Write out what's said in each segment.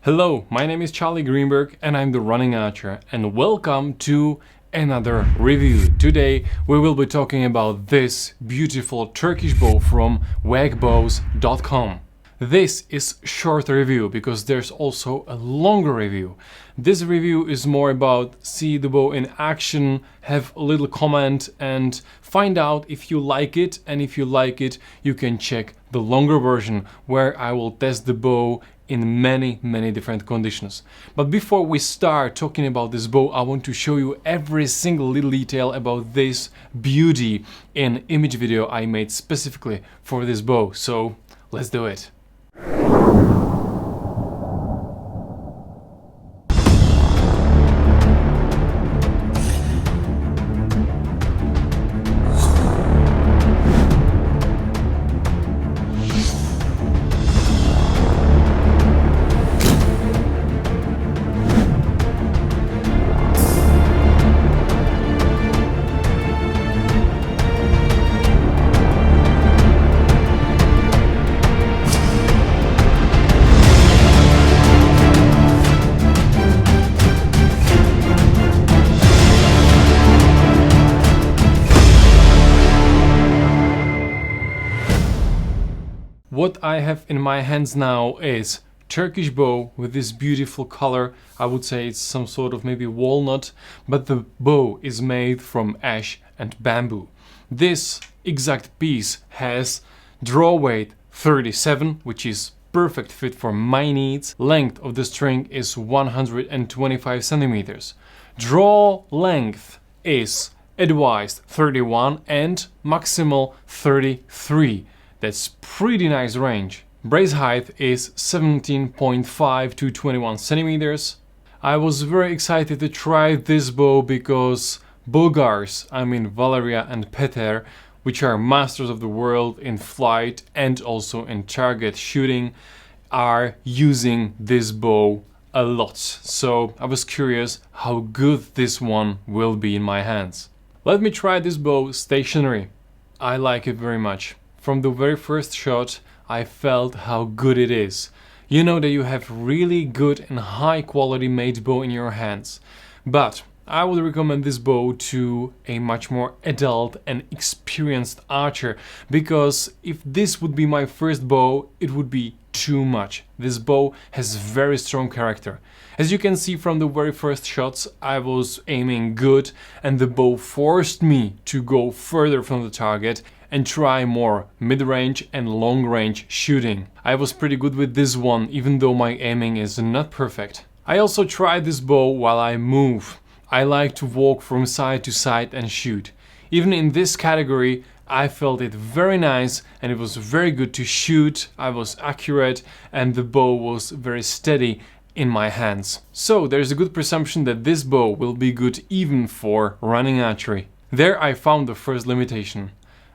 Hello, my name is Charlie Greenberg and I'm the running archer, and welcome to another review. Today we will be talking about this beautiful Turkish bow from wagbows.com. This is short review because there's also a longer review. This review is more about see the bow in action, have a little comment and find out if you like it, and if you like it you can check the longer version where I will test the bow in many different conditions. But before we start talking about this bow, I want to show you every single little detail about this beauty in image video I made specifically for this bow. So let's do it. What I have in my hands now is Turkish bow with this beautiful color. I would say it's some sort of maybe walnut, but the bow is made from ash and bamboo. This exact piece has draw weight 37, which is perfect fit for my needs. Length of the string is 125 centimeters. Draw length is advised 31 and maximal 33. That's pretty nice range. Brace height is 17.5 to 21 centimeters. I was very excited to try this bow because Bulgars, I mean Valeria and Peter, which are masters of the world in flight and also in target shooting, are using this bow a lot. So I was curious how good this one will be in my hands. Let me try this bow stationary. I like it very much. From the very first shot, I felt how good it is. You know that you have really good and high quality made bow in your hands. But I would recommend this bow to a much more adult and experienced archer, because if this would be my first bow, it would be too much. This bow has very strong character. As you can see from the very first shots, I was aiming good and the bow forced me to go further from the target and try more mid-range and long-range shooting. I was pretty good with this one, even though my aiming is not perfect. I also tried this bow while I move. I like to walk from side to side and shoot. Even in this category, I felt it very nice and it was very good to shoot. I was accurate and the bow was very steady in my hands. So there's a good presumption that this bow will be good even for running archery. There I found the first limitation.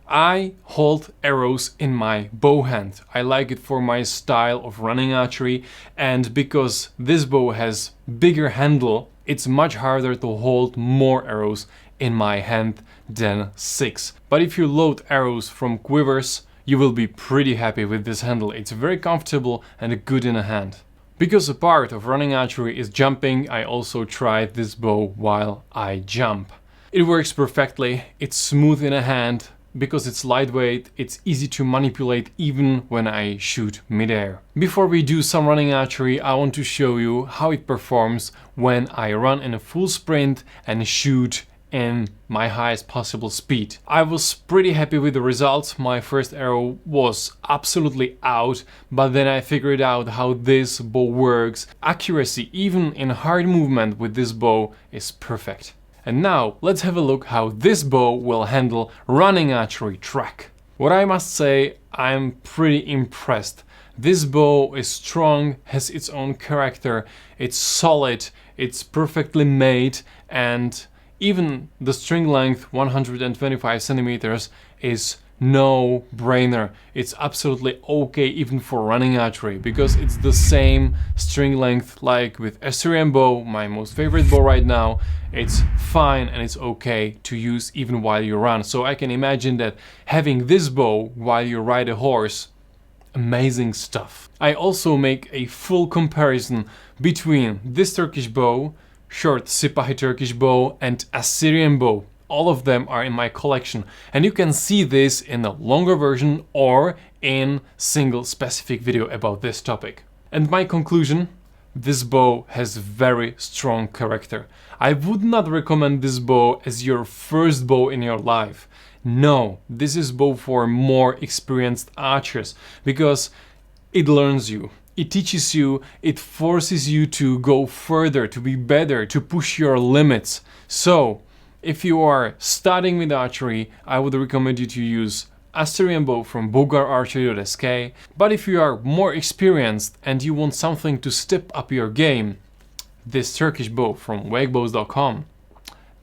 I hold arrows in my bow hand. I like it for my style of running archery, and because this bow has bigger handle, it's much harder to hold more arrows in my hand than 6. But if you load arrows from quivers, you will be pretty happy with this handle. It's very comfortable and good in a hand. Because a part of running archery is jumping, I also tried this bow while I jump. It works perfectly, it's smooth in a hand. Because it's lightweight, it's easy to manipulate even when I shoot midair. Before we do some running archery, I want to show you how it performs when I run in a full sprint and shoot in my highest possible speed. I was pretty happy with the results. My first arrow was absolutely out, but then I figured out how this bow works. Accuracy, even in hard movement with this bow, is perfect. And now let's have a look how this bow will handle running archery track. What I must say, I'm pretty impressed. This bow is strong, has its own character, it's solid, it's perfectly made, and even the string length 125 centimeters is no brainer. It's absolutely okay even for running archery, because it's the same string length like with Assyrian bow, my most favorite bow right now. It's fine and it's okay to use even while you run. So I can imagine that having this bow while you ride a horse amazing stuff. I also make a full comparison between this Turkish bow, short Sipahi Turkish bow, and Assyrian bow. All of them are in my collection, and you can see this in a longer version or in single specific video about this topic. And my conclusion: this bow has very strong character. I would not recommend this bow as your first bow in your life. No, this is bow for more experienced archers, because it learns you, it teaches you, it forces you to go further, to be better, to push your limits. So, if you are starting with archery, I would recommend you to use Assyrian bow from bulgararchery.sk. But if you are more experienced and you want something to step up your game, this Turkish bow from wakebows.com,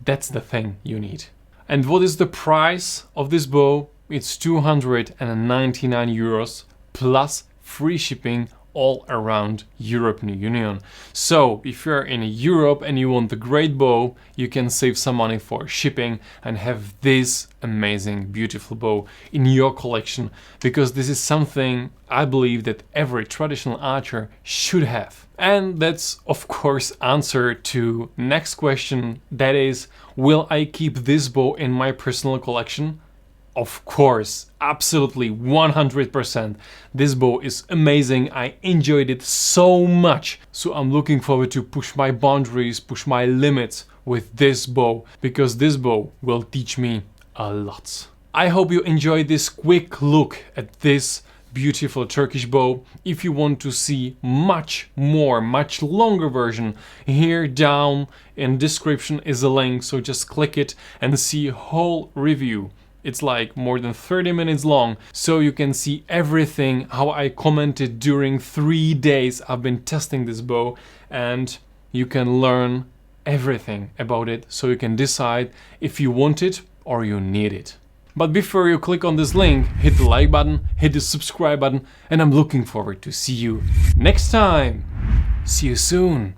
that's the thing you need. And what is the price of this bow? It's 299 euros plus free shipping all around European Union. So if you're in Europe and you want the great bow, you can save some money for shipping and have this amazing, beautiful bow in your collection, because this is something I believe that every traditional archer should have. And that's of course answer to next question, that is, will I keep this bow in my personal collection? Of course, absolutely 100%. This bow is amazing. I enjoyed it so much. So I'm looking forward to push my boundaries, push my limits with this bow, because this bow will teach me a lot. I hope you enjoyed this quick look at this beautiful Turkish bow. If you want to see much more, much longer version, here down in description is a link, so just click it and see whole review. It's like more than 30 minutes long, so you can see everything, how I commented during 3 days I've been testing this bow, and you can learn everything about it, so you can decide if you want it or you need it. But before you click on this link, hit the like button, hit the subscribe button, and I'm looking forward to see you next time. See you soon.